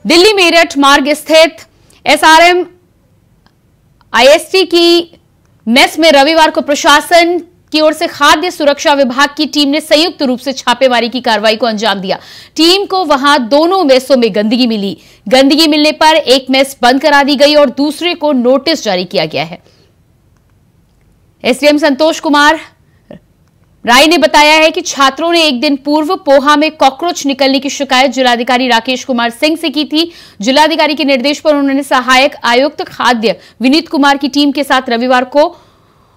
दिल्ली मेरठ मार्ग स्थित SRM IST की मेस में रविवार को प्रशासन की ओर से खाद्य सुरक्षा विभाग की टीम ने संयुक्त रूप से छापेमारी की कार्रवाई को अंजाम दिया। टीम को वहां दोनों मेसों में गंदगी मिली। गंदगी मिलने पर एक मेस बंद करा दी गई और दूसरे को नोटिस जारी किया गया है। एसडीएम संतोष कुमार राय ने बताया है कि छात्रों ने एक दिन पूर्व पोहा में कॉकरोच निकलने की शिकायत जिलाधिकारी राकेश कुमार सिंह से की थी। जिलाधिकारी के निर्देश पर उन्होंने सहायक आयुक्त खाद्य विनीत कुमार की टीम के साथ रविवार को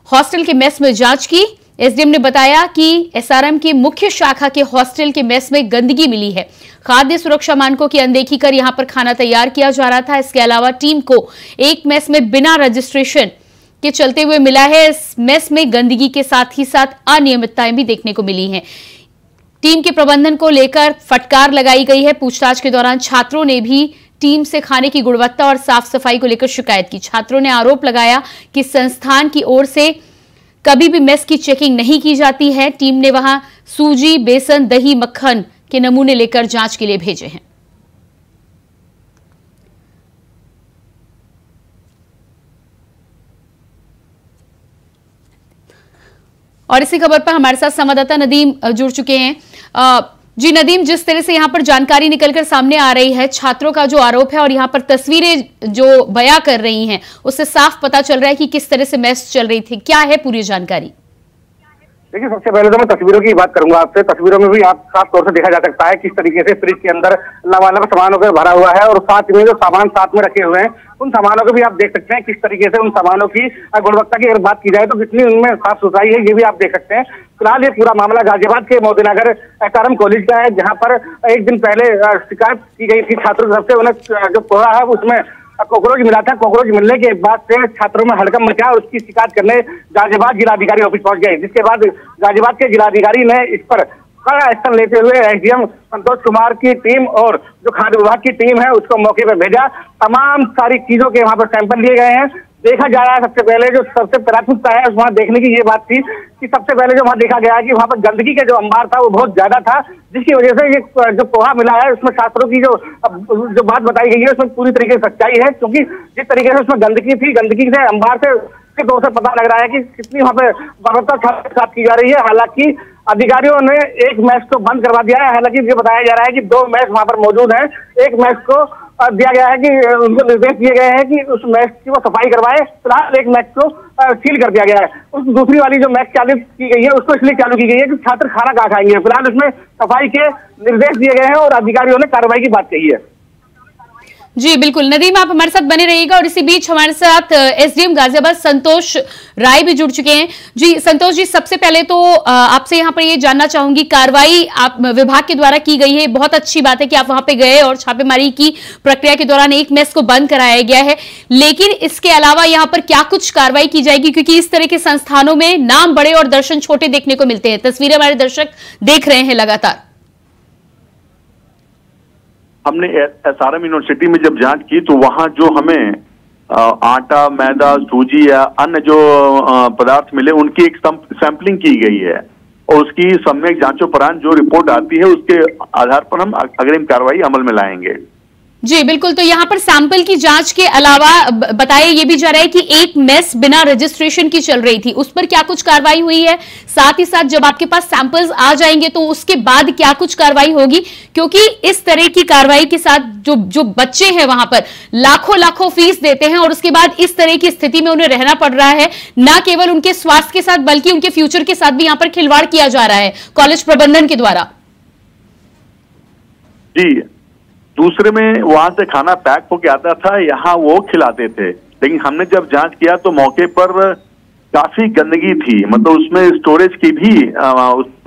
हॉस्टल के मेस में जांच की। एसडीएम ने बताया कि एसआरएम की मुख्य शाखा के हॉस्टल के मेस में गंदगी मिली है। खाद्य सुरक्षा मानकों की अनदेखी कर यहां पर खाना तैयार किया जा रहा था। इसके अलावा टीम को एक मेस में बिना रजिस्ट्रेशन के चलते हुए मिला है। इस मेस में गंदगी के साथ ही साथ अनियमितताएं भी देखने को मिली हैं। टीम के प्रबंधन को लेकर फटकार लगाई गई है। पूछताछ के दौरान छात्रों ने भी टीम से खाने की गुणवत्ता और साफ सफाई को लेकर शिकायत की। छात्रों ने आरोप लगाया कि संस्थान की ओर से कभी भी मेस की चेकिंग नहीं की जाती है। टीम ने वहां सूजी, बेसन, दही, मक्खन के नमूने लेकर जांच के लिए भेजे हैं। और इसी खबर पर हमारे साथ संवाददाता नदीम जुड़ चुके हैं। जी नदीम, जिस तरह से यहाँ पर जानकारी निकलकर सामने आ रही है, छात्रों का जो आरोप है और यहाँ पर तस्वीरें जो बयां कर रही हैं, उससे साफ पता चल रहा है कि किस तरह से मेस चल रही थी। क्या है पूरी जानकारी? देखिए, सबसे पहले तो मैं तस्वीरों की बात करूंगा आपसे। तस्वीरों में भी आप साफ तौर से देखा जा सकता है किस तरीके से फ्रिज के अंदर लबालब सामान होकर भरा हुआ है और साथ में जो सामान साथ में रखे हुए हैं उन सामानों को भी आप देख सकते हैं किस तरीके से उन सामानों की गुणवत्ता की अगर बात की जाए तो कितनी उनमें साफ सुथराई है, ये भी आप देख सकते हैं। फिलहाल ये पूरा मामला गाजियाबाद के मोदीनगर एसआरएम कॉलेज का है, जहाँ पर एक दिन पहले शिकायत की गई थी छात्रों की तरफ से। उन्हें जो पोहा है उसमें कॉकरोच मिला था। कॉकरोच मिलने के बाद से छात्रों में हड़कंप मचा। उसकी शिकायत करने गाजियाबाद जिलाधिकारी ऑफिस पहुंच गए, जिसके बाद गाजियाबाद के जिलाधिकारी ने इस पर कड़ा एक्शन लेते हुए एसडीएम संतोष कुमार की टीम और जो खाद्य विभाग की टीम है उसको मौके पर भेजा। तमाम सारी चीजों के वहां पर सैंपल लिए गए हैं। देखा जा रहा है, सबसे पहले जो सबसे प्राथमिकता है वहां देखने की ये बात थी कि सबसे पहले जो वहां देखा गया है कि वहां पर गंदगी का जो अंबार था वो बहुत ज्यादा था, जिसकी वजह से ये जो पोहा मिला है उसमें छात्रों की जो बात बताई गई है उसमें पूरी तरीके से सच्चाई है। क्योंकि जिस तरीके से उसमें गंदगी थी, गंदगी से अंबार से के तौर से पता लग रहा है कि कितनी वहां पे गुणवत्ता की जा रही है। हालांकि अधिकारियों ने एक मैच को बंद करवा दिया है। हालांकि ये बताया जा रहा है कि 2 मैच वहां पर मौजूद है। एक मैच को दिया गया है कि उनको निर्देश दिए गए हैं कि उस मैच की वो सफाई करवाए। फिलहाल एक मैच को सील कर दिया गया है। उस दूसरी वाली जो मैच चालू की गई है उसको इसलिए चालू की गई है कि छात्र खाना कहाँ खाएंगे। फिलहाल उसमें सफाई के निर्देश दिए गए हैं और अधिकारियों ने कार्रवाई की बात कही है। जी बिल्कुल नदीम, आप हमारे साथ बने रहिएगा। और इसी बीच हमारे साथ एसडीएम गाजियाबाद संतोष राय भी जुड़ चुके हैं। जी संतोष जी, सबसे पहले तो आपसे यहाँ पर ये जानना चाहूंगी, कार्रवाई आप विभाग के द्वारा की गई है, बहुत अच्छी बात है कि आप वहां पे गए और छापेमारी की प्रक्रिया के दौरान एक मेस को बंद कराया गया है, लेकिन इसके अलावा यहाँ पर क्या कुछ कार्रवाई की जाएगी? क्योंकि इस तरह के संस्थानों में नाम बड़े और दर्शन छोटे देखने को मिलते हैं। तस्वीरें हमारे दर्शक देख रहे हैं लगातार। हमने एसआरएम यूनिवर्सिटी में जब जांच की तो वहां जो हमें आटा, मैदा, सूजी या अन्य जो पदार्थ मिले उनकी एक सैंपलिंग की गई है और उसकी सम्यक जांचोपरांत जो रिपोर्ट आती है उसके आधार पर हम अग्रिम कार्रवाई अमल में लाएंगे। जी बिल्कुल, तो यहाँ पर सैंपल की जांच के अलावा बताया ये भी जा रहा है कि एक मेस बिना रजिस्ट्रेशन की चल रही थी, उस पर क्या कुछ कार्रवाई हुई है? साथ ही साथ जब आपके पास सैंपल्स आ जाएंगे तो उसके बाद क्या कुछ कार्रवाई होगी? क्योंकि इस तरह की कार्रवाई के साथ जो बच्चे हैं वहां पर लाखों फीस देते हैं और उसके बाद इस तरह की स्थिति में उन्हें रहना पड़ रहा है, न केवल उनके स्वास्थ्य के साथ बल्कि उनके फ्यूचर के साथ भी यहाँ पर खिलवाड़ किया जा रहा है कॉलेज प्रबंधन के द्वारा। जी, दूसरे में वहां से खाना पैक होके आता था, यहाँ वो खिलाते थे, लेकिन हमने जब जांच किया तो मौके पर काफी गंदगी थी। मतलब उसमें स्टोरेज की भी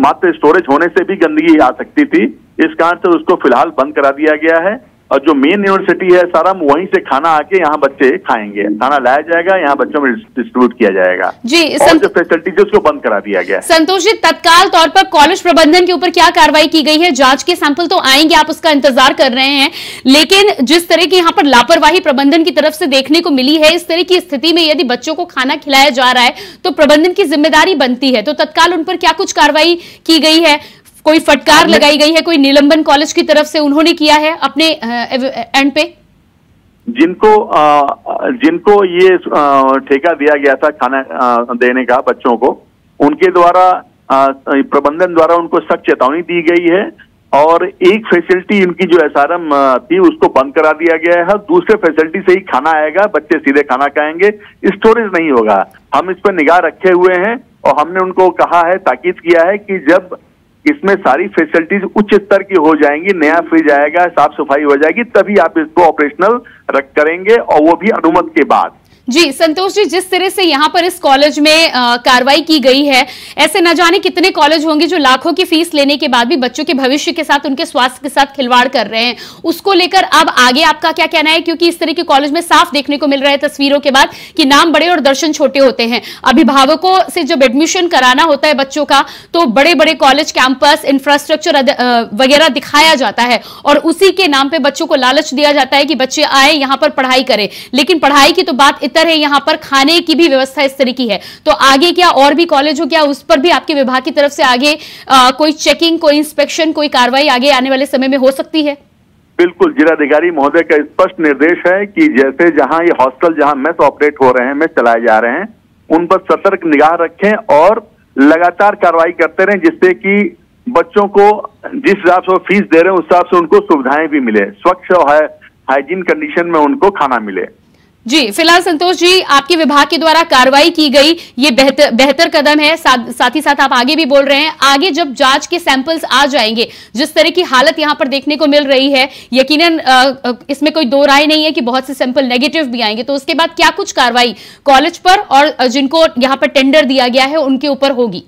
मात्र स्टोरेज होने से भी गंदगी आ सकती थी। इस कारण से उसको फिलहाल बंद करा दिया गया है और जो मेन यूनिवर्सिटी है सारम, वहीं से खाना आके यहाँ बच्चे खाएंगे। खाना लाया जाएगा, यहाँ बच्चों में डिस्ट्रीब्यूट किया जाएगा जी। और जो फैसिलिटीज उसको बंद करा दिया गया है। संतोष जी, तत्काल तौर पर कॉलेज प्रबंधन के ऊपर क्या कार्रवाई की गई है? जांच के सैंपल तो आएंगे, आप उसका इंतजार कर रहे हैं, लेकिन जिस तरह की यहाँ पर लापरवाही प्रबंधन की तरफ से देखने को मिली है, इस तरह की स्थिति में यदि बच्चों को खाना खिलाया जा रहा है तो प्रबंधन की जिम्मेदारी बनती है, तो तत्काल उन पर क्या कुछ कार्रवाई की गई है? कोई फटकार लगाई गई है, कोई निलंबन कॉलेज की तरफ से उन्होंने किया है अपने एंड पे? जिनको ये ठेका दिया गया था खाना देने का बच्चों को, उनके द्वारा प्रबंधन द्वारा उनको सख्त चेतावनी दी गई है और एक फैसिलिटी इनकी जो एसआरएम थी उसको बंद करा दिया गया है। दूसरे फैसिलिटी से ही खाना आएगा, बच्चे सीधे खाना खाएंगे, स्टोरेज नहीं होगा। हम इस पर निगाह रखे हुए हैं और हमने उनको कहा है, ताकीद किया है कि जब इसमें सारी फैसिलिटीज उच्च स्तर की हो जाएंगी, नया फ्रिज आएगा, साफ सफाई हो जाएगी, तभी आप इसको ऑपरेशनल करेंगे और वो भी अनुमति के बाद। जी संतोष जी, जिस तरह से यहाँ पर इस कॉलेज में कार्रवाई की गई है, ऐसे न जाने कितने कॉलेज होंगे जो लाखों की फीस लेने के बाद भी बच्चों के भविष्य के साथ, उनके स्वास्थ्य के साथ खिलवाड़ कर रहे हैं। उसको लेकर अब आगे आपका क्या कहना है? क्योंकि इस तरह के कॉलेज में साफ देखने को मिल रहा है तस्वीरों के बाद कि नाम बड़े और दर्शन छोटे होते हैं। अभिभावकों से जब एडमिशन कराना होता है बच्चों का, तो बड़े बड़े कॉलेज, कैंपस, इंफ्रास्ट्रक्चर वगैरह दिखाया जाता है और उसी के नाम पे बच्चों को लालच दिया जाता है कि बच्चे आए यहाँ पर पढ़ाई करें। लेकिन पढ़ाई की तो बात है, यहाँ पर खाने की भी व्यवस्था इस तरह की है। तो आगे क्या और भी कॉलेज हो, क्या उस पर भी आपके विभाग की तरफ से आगे कोई चेकिंग, कोई इंस्पेक्शन, कोई कार्रवाई आगे आने वाले समय में हो सकती है? बिल्कुल, जिलाधिकारी महोदय का स्पष्ट निर्देश है कि जैसे जहां ये हॉस्टल, जहां मेस ऑपरेट हो रहे हैं, मेस चलाए जा रहे हैं, उन पर सतर्क निगाह रखें और लगातार कार्रवाई करते रहें, जिससे कि बच्चों को जिस हिसाब से फीस दे रहे हैं उस हिसाब से उनको सुविधाएं भी मिले, स्वच्छ और हाइजीन कंडीशन में उनको खाना मिले। जी फिलहाल संतोष जी, आपके विभाग के द्वारा कार्रवाई की गई, ये बेहतर कदम है। साथ ही साथ आप आगे भी बोल रहे हैं, आगे जब जांच के सैंपल्स आ जाएंगे, जिस तरह की हालत यहां पर देखने को मिल रही है, यकीनन इसमें कोई दो राय नहीं है कि बहुत से सैंपल नेगेटिव भी आएंगे। तो उसके बाद क्या कुछ कार्रवाई कॉलेज पर और जिनको यहां पर टेंडर दिया गया है उनके ऊपर होगी?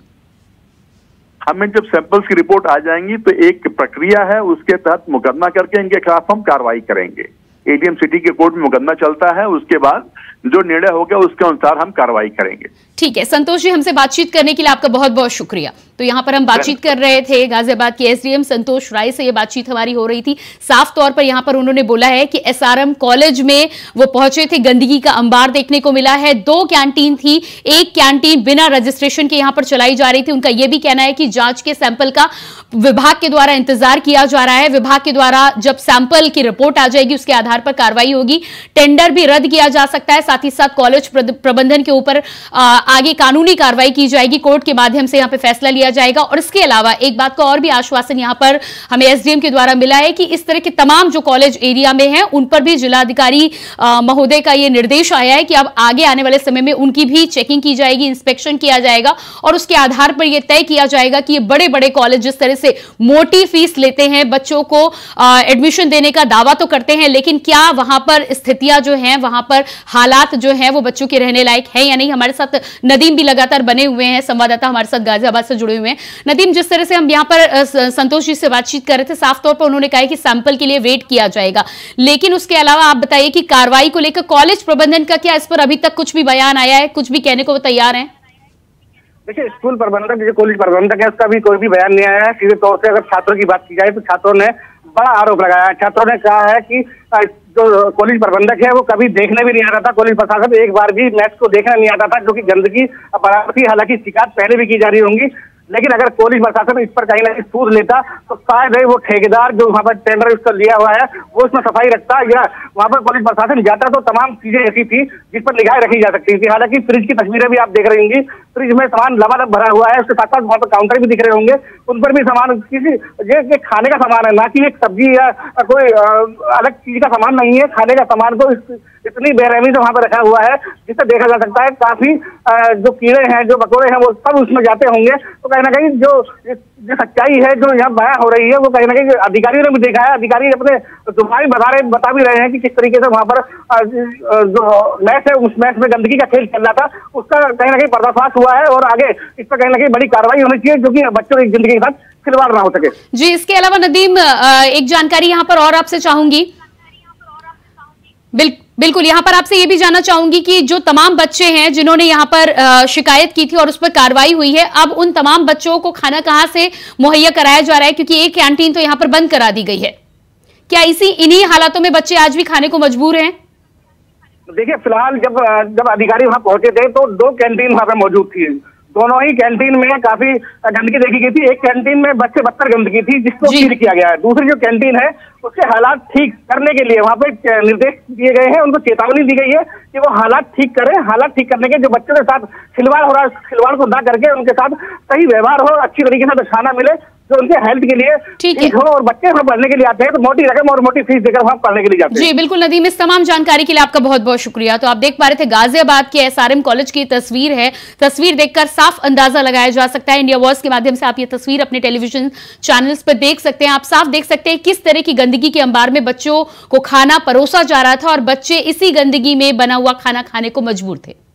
हमें जब सैंपल्स की रिपोर्ट आ जाएंगी तो एक प्रक्रिया है, उसके तहत मुकदमा करके इनके खिलाफ हम कार्रवाई करेंगे। एडीएम सिटी के कोर्ट में मुकदमा चलता है, उसके बाद जो निर्णय होगा उसके अनुसार हम कार्रवाई करेंगे। ठीक है संतोष जी, हमसे बातचीत करने के लिए आपका बहुत बहुत शुक्रिया। तो यहाँ पर हम बातचीत कर रहे थे गाजियाबाद के एसडीएम संतोष राय से, ये बातचीत हमारी हो रही थी। साफ तौर पर यहाँ पर उन्होंने बोला है कि एसआरएम कॉलेज में वो पहुंचे थे, गंदगी का अंबार देखने को मिला है। 2 कैंटीन थी, एक कैंटीन बिना रजिस्ट्रेशन के यहाँ पर चलाई जा रही थी। उनका यह भी कहना है कि जांच के सैंपल का विभाग के द्वारा इंतजार किया जा रहा है। विभाग के द्वारा जब सैंपल की रिपोर्ट आ जाएगी उसके आधार पर कार्रवाई होगी। टेंडर भी रद्द किया जा सकता है। साथ ही साथ कॉलेज प्रबंधन के ऊपर आगे कानूनी कार्रवाई की जाएगी, कोर्ट के माध्यम से यहाँ पे फैसला लिया जाएगा। और इसके अलावा एक बात का और भी आश्वासन यहाँ पर हमें एसडीएम के द्वारा मिला है कि इस तरह के तमाम जो कॉलेज एरिया में हैं उन पर भी जिलाधिकारी महोदय का ये निर्देश आया है कि अब आगे आने वाले समय में उनकी भी चेकिंग की जाएगी, इंस्पेक्शन किया जाएगा और उसके आधार पर यह तय किया जाएगा कि ये बड़े बड़े कॉलेज जिस तरह से मोटी फीस लेते हैं, बच्चों को एडमिशन देने का दावा तो करते हैं, लेकिन क्या वहां पर स्थितियां जो हैं, वहां पर हालात जो हैं वो बच्चों के रहने लायक है या नहीं। हमारे साथ नदीम भी लगातार बने हुए हैं, संवाददाता हमारे साथ गाजियाबाद से जुड़े हुए हैं। नदीम, जिस तरह से हम यहाँ पर संतोष जी से बातचीत कर रहे थे, साफ तौर पर उन्होंने कहा है कि सैंपल के लिए वेट किया जाएगा, लेकिन उसके अलावा आप बताइए कि कार्रवाई को लेकर कॉलेज प्रबंधन का क्या इस पर अभी तक कुछ भी बयान आया है, कुछ भी कहने को वो तैयार हैं? देखिए, स्कूल प्रबंधक जो कॉलेज प्रबंधक है उसका भी कोई भी बयान नहीं आया है। सीधे तौर से अगर छात्रों की बात की जाए तो छात्रों ने बड़ा आरोप लगाया है। छात्रों ने कहा है कि जो कॉलेज प्रबंधक है वो कभी देखने भी नहीं आता था, कॉलेज प्रशासन एक बार भी मैच को देखना नहीं आता था, जो कि गंदगी बराबर थी। हालांकि शिकायत पहले भी की जा रही होंगी, लेकिन अगर कॉलेज प्रशासन इस पर कहीं ना कहीं सूद लेता तो शायद वो ठेकेदार जो वहाँ पर टेंडर उसका लिया हुआ है वो उसमें सफाई रखता, या वहाँ पर कॉलेज प्रशासन जाता तो तमाम चीजें ऐसी थी जिस पर निगाह रखी जा सकती थी। हालांकि फ्रिज की तस्वीरें भी आप देख रही होंगी, फ्रिज में सामान लबालब भरा हुआ है, उसके साथ साथ वहाँ पर काउंटर भी दिख रहे होंगे, उन पर भी सामान किसी ये खाने का सामान है, ना कि एक सब्जी या कोई अलग चीज का सामान नहीं है। खाने का सामान को इतनी बेरहमी से वहाँ पर रखा हुआ है जिससे देखा जा सकता है काफी जो कीड़े हैं, जो मकोड़े हैं वो सब उसमें जाते होंगे। तो कहीं ना कहीं जो सच्चाई है जो यहाँ बयां हो रही है वो कहीं ना कहीं अधिकारियों ने भी देखा है। अधिकारी अपने जुबानी बता भी रहे हैं कि किस तरीके से वहाँ पर जो मैच है उस मैच में गंदगी का खेल चल रहा था, उसका कहीं ना कहीं पर्दाफाश हुआ है और आगे इस पर कहीं ना कहीं बड़ी कार्रवाई होनी चाहिए जो कि बच्चों की जिंदगी के साथ खिलवाड़ ना हो सके। जी, इसके अलावा नदीम एक जानकारी यहाँ पर और आपसे चाहूंगी। बिल्कुल, यहाँ पर आपसे ये भी जानना चाहूंगी कि जो तमाम बच्चे हैं जिन्होंने यहाँ पर शिकायत की थी और उस पर कार्रवाई हुई है, अब उन तमाम बच्चों को खाना कहाँ से मुहैया कराया जा रहा है, क्योंकि एक कैंटीन तो यहाँ पर बंद करा दी गई है। क्या इन्हीं हालातों में बच्चे आज भी खाने को मजबूर हैं? देखिए, फिलहाल जब अधिकारी वहाँ पहुंचे थे तो 2 कैंटीन वहाँ पे मौजूद थी। दोनों ही कैंटीन में काफी गंदगी देखी गई थी। एक कैंटीन में बच्चे बदतर गंदगी थी जिसको सील किया गया है। दूसरी जो कैंटीन है उसके हालात ठीक करने के लिए वहां पे निर्देश दिए गए हैं, उनको चेतावनी दी गई है कि वो हालात ठीक करें। हालात ठीक करने के जो बच्चों के साथ खिलवाड़ हो रहा है, खिलवाड़ को ना करके उनके साथ सही व्यवहार हो, अच्छी तरीके से खाना मिले जो उनके हेल्थ के लिए ठीक हो। और बच्चे वहां पढ़ने के लिए आते हैं तो मोटी रकम और मोटी फीस देकर वहां पढ़ने के लिए जाते हैं। जी बिल्कुल नदीम, इस तमाम जानकारी के लिए आपका बहुत बहुत शुक्रिया। तो आप देख पा रहे थे गाजियाबाद के एसआरएम कॉलेज की तस्वीर है। तस्वीर देखकर साफ अंदाजा लगाया जा सकता है। इंडिया वॉइस के माध्यम से आप ये तस्वीर अपने टेलीविजन चैनल्स पर देख सकते हैं। आप साफ देख सकते हैं किस तरह की गंदगी के अंबार में बच्चों को खाना परोसा जा रहा था और बच्चे इसी गंदगी में बना हुआ खाना खाने को मजबूर थे।